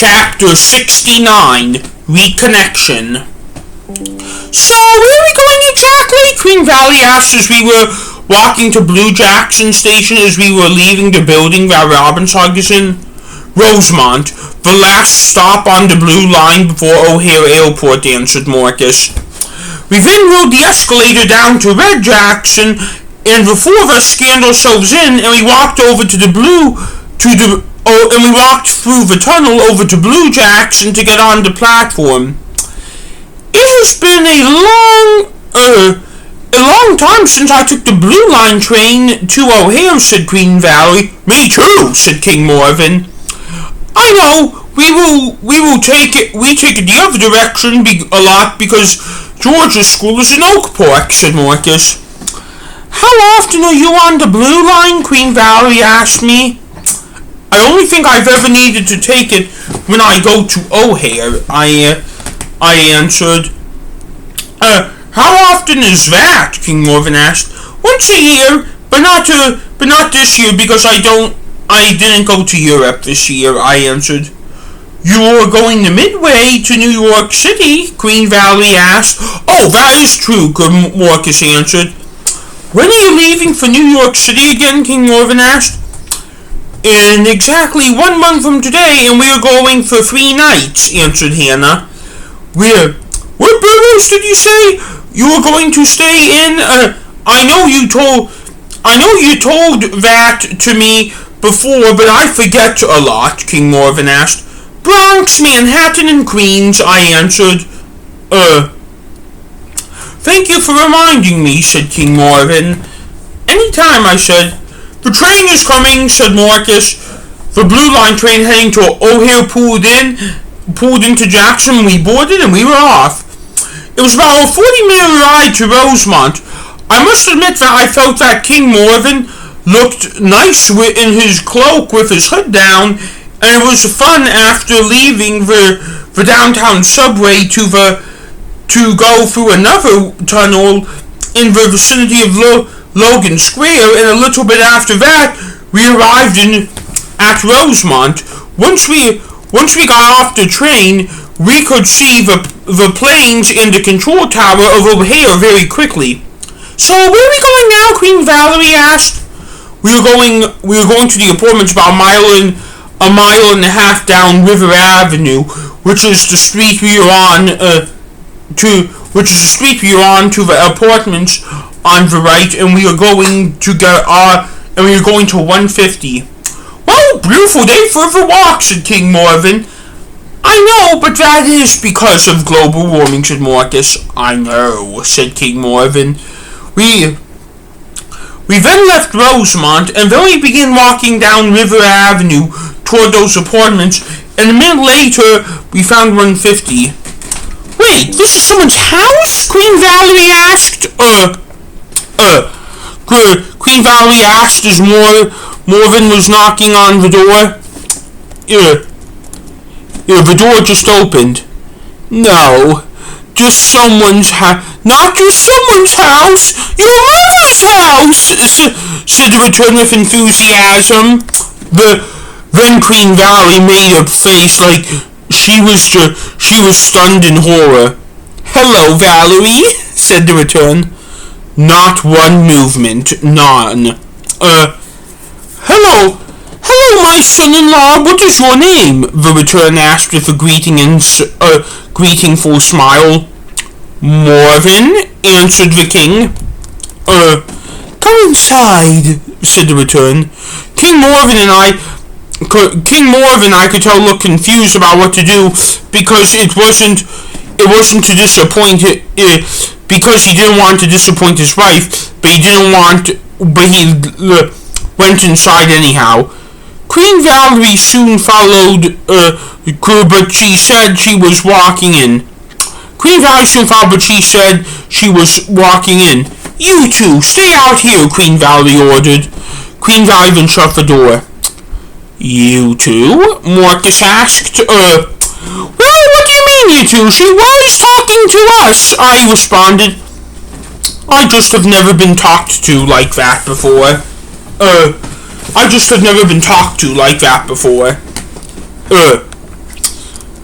Chapter 69, Reconnection. So, where are we going exactly? Queen Valerie asked as we were walking to Blue Jackson Station as we were leaving the building that Robbinsog is in. Rosemont, the last stop on the Blue Line before O'Hare Airport, answered Marcus. We then rode the escalator down to Red Jackson, and before the scanned ourselves in, and we walked over to and we walked through the tunnel over to Blue Jackson to get on the platform. It has been a long time since I took the Blue Line train to O'Hare, said Queen Valerie. Me too, said King Morven. I know, we take it the other direction a lot because George's school is in Oak Park, said Marcus. How often are you on the Blue Line? Queen Valerie asked me. I only think I've ever needed to take it when I go to O'Hare, I answered. How often is that? King Morven asked. Once a year, but not this year because I didn't go to Europe this year, I answered. You are going to Midway to New York City? Queen Valerie asked. Oh, that is true, Marcus answered. When are you leaving for New York City again? King Morven asked. In exactly 1 month from today, and we are going for 3 nights, answered Hannah. What boroughs did you say you were going to stay in? I know you told that to me before, but I forget a lot, King Morven asked. Bronx, Manhattan, and Queens, I answered. Thank you for reminding me, said King Morven. Anytime, I said. The train is coming, said Marcus. The Blue Line train heading to O'Hare pulled into Jackson. We boarded and we were off. It was about a 40-minute ride to Rosemont. I must admit that I felt that King Morven looked nice in his cloak with his hood down, and it was fun after leaving the downtown subway to go through another tunnel in the vicinity of Logan Square, and a little bit after that, we arrived at Rosemont. Once we got off the train, we could see the planes in the control tower of O'Hare very quickly. So where are we going now? Queen Valerie asked. We were going to the apartments about a mile and a half down River Avenue, which is the street we are on to the apartments on the right, and we are going to 150. Well, beautiful day for the walk, said King Morven. I know, but that is because of global warming, said Marcus. I know, said King Morven. We then left Rosemont, and then we began walking down River Avenue toward those apartments, and a minute later, we found 150. Wait, this is someone's house? Queen Valerie asked. Queen Valerie asked as Morven was knocking on the door. The door just opened. No, just someone's house. Not just someone's house, your mother's house, said the return with enthusiasm. Then Queen Valerie made a face like she was stunned in horror. Hello, Valerie, said the return. Not one movement, none. Hello, my son-in-law, what is your name? The return asked with a greetingful smile. Morven, answered the king. Come inside, said the return. King Morven and I could tell looked confused about what to do because it wasn't to disappoint because he didn't want to disappoint his wife, but he went inside anyhow. Queen Valerie soon followed, but she said she was walking in. Queen Valerie soon followed, but she said she was walking in. You two, stay out here, Queen Valerie ordered. Queen Valerie then shut the door. You two? Marcus asked. Well, what do you mean, you two? She was talking to us, I responded. I just have never been talked to like that before.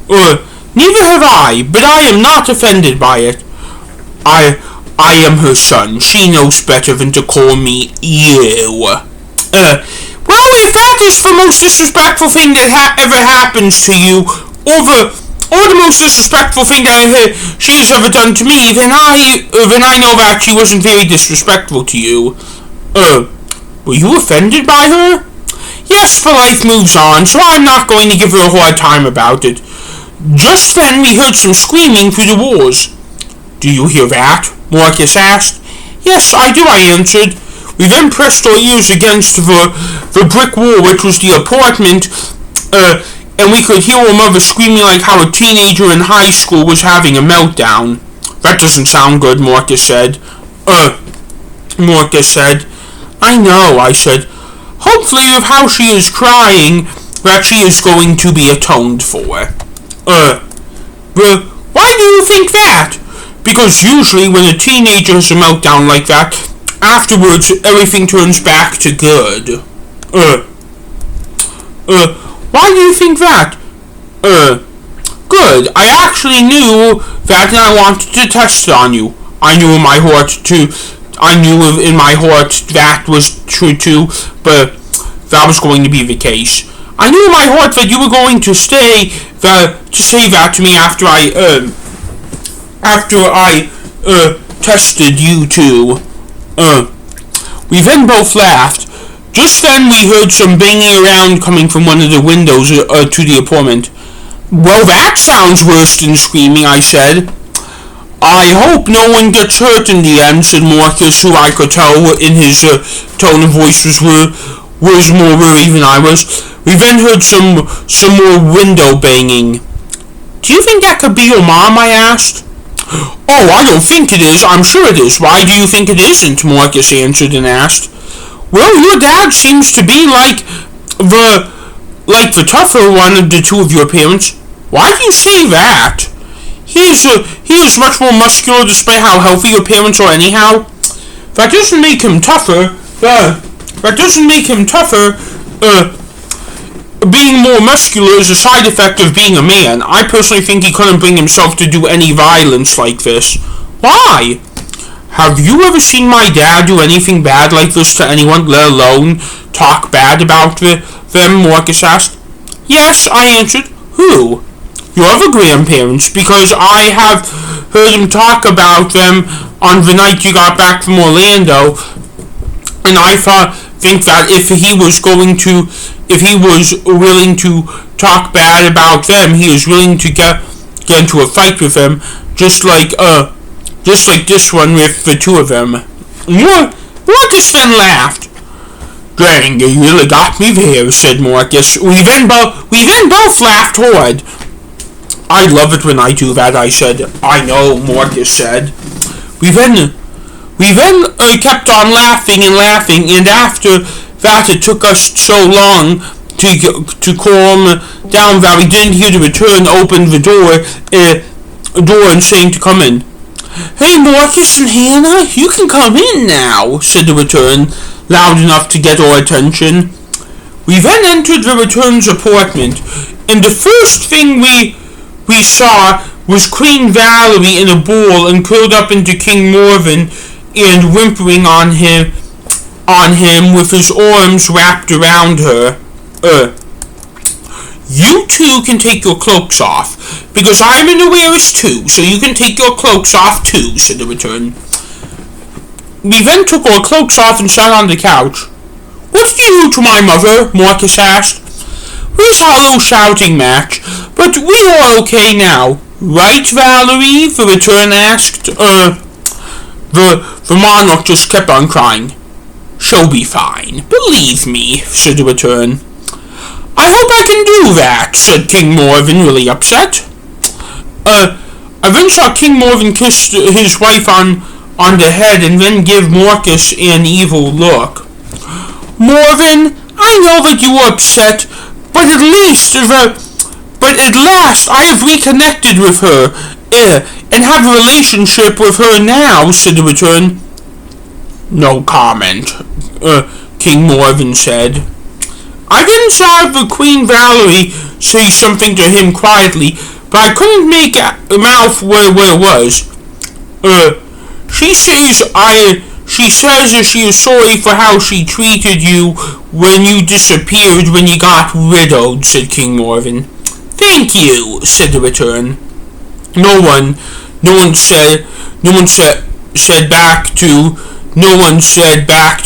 Neither have I, but I am not offended by it. I am her son. She knows better than to call me you. Well, if that is the most disrespectful thing that ever happens to you, or the most disrespectful thing that she has ever done to me, then I know that she wasn't very disrespectful to you. Were you offended by her? Yes, but life moves on, so I'm not going to give her a hard time about it. Just then we heard some screaming through the walls. Do you hear that? Marcus asked. Yes, I do, I answered. We then pressed our ears against the brick wall, which was the apartment, and we could hear our mother screaming like how a teenager in high school was having a meltdown. That doesn't sound good, Marcus said. Marcus said. I know, I said. Hopefully with how she is crying, that she is going to be atoned for. Why do you think that? Because usually when a teenager has a meltdown like that, afterwards everything turns back to good. Why do you think that? Good. I actually knew that and I wanted to test it on you. I knew in my heart that was true too, but that was going to be the case. I knew in my heart that you were going to say that to me after I tested you too. We then both laughed. Just then we heard some banging around coming from one of the windows to the apartment. Well, that sounds worse than screaming, I said. I hope no one gets hurt in the end, said Marcus, who I could tell in his tone of voice was more worried than I was. We then heard some more window banging. Do you think that could be your mom? I asked. Oh, I don't think it is. I'm sure it is. Why do you think it isn't? Marcus answered and asked. Well, your dad seems to be like the tougher one of the two of your parents. Why do you say that? He is much more muscular despite how healthy your parents are anyhow. That doesn't make him tougher. Being more muscular is a side effect of being a man. I personally think he couldn't bring himself to do any violence like this. Why? Have you ever seen my dad do anything bad like this to anyone, let alone talk bad about them? Marcus asked. Yes, I answered. Who? Your other grandparents, because I have heard him talk about them on the night you got back from Orlando, and I think that if he was willing to talk bad about them, he was willing to get into a fight with them, just like this one with the two of them. Marcus then laughed. Dang, you really got me there, said Marcus. We then both laughed hard. I love it when I do that, I said. I know, Marcus said. We then kept on laughing, and after that it took us so long to calm down that we didn't hear the return open the door and saying to come in. Hey, Marcus and Hannah, you can come in now, said the return, loud enough to get our attention. We then entered the return's apartment, and the first thing we saw was Queen Valerie in a ball and curled up into King Morven and whimpering on him with his arms wrapped around her. You two can take your cloaks off, because I'm in the wearers too, so you can take your cloaks off too, said the return. We then took our cloaks off and sat on the couch. What did you do to my mother? Marcus asked. We saw a little shouting match, but we are okay now. Right, Valerie? The return asked. The monarch just kept on crying. She'll be fine. Believe me, said the return. I hope I can do that, said King Morven, really upset. I then saw King Morven kiss his wife on the head and then give Marcus an evil look. Morven, I know that you were upset, but at last I have reconnected with her, and have a relationship with her now, said the return. No comment, King Morven said. I then saw the Queen Valerie say something to him quietly, but I couldn't make out where it was. She says she is sorry for how she treated you when you disappeared when you got widowed, said King Morven. Thank you, said the return. No one said back to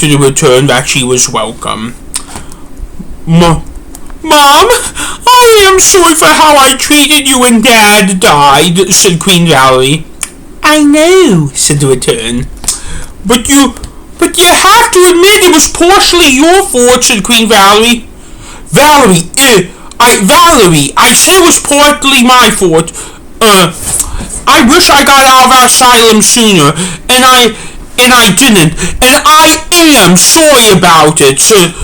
the return that she was welcome. Mom, I am sorry for how I treated you when Dad died, said Queen Valerie. I know, said the return. But you have to admit it was partially your fault, said Queen Valerie. Valerie, I say it was partly my fault. I wish I got out of our asylum sooner, and I didn't, and I am sorry about it, said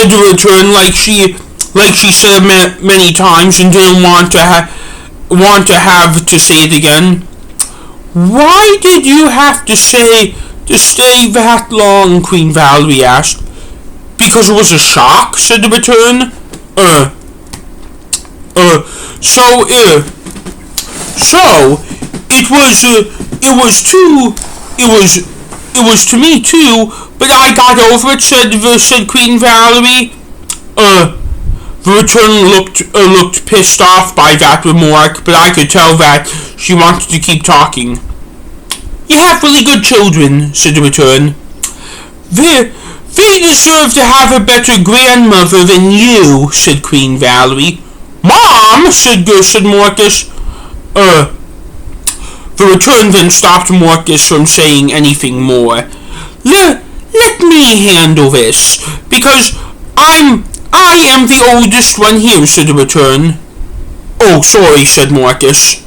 the return, like she said many times and didn't want to have to say it again. Why did you have to stay that long? Queen Valerie asked. Because it was a shock, said the return. So it was to me too, but I got over it, said Queen Valerie. The return looked pissed off by that remark, but I could tell that she wanted to keep talking. You have really good children, said the return. They deserve to have a better grandmother than you, said Queen Valerie. Mom, said Marcus. The return then stopped Marcus from saying anything more. Let me handle this, because I am the oldest one here, said the return. Oh, sorry, said Marcus.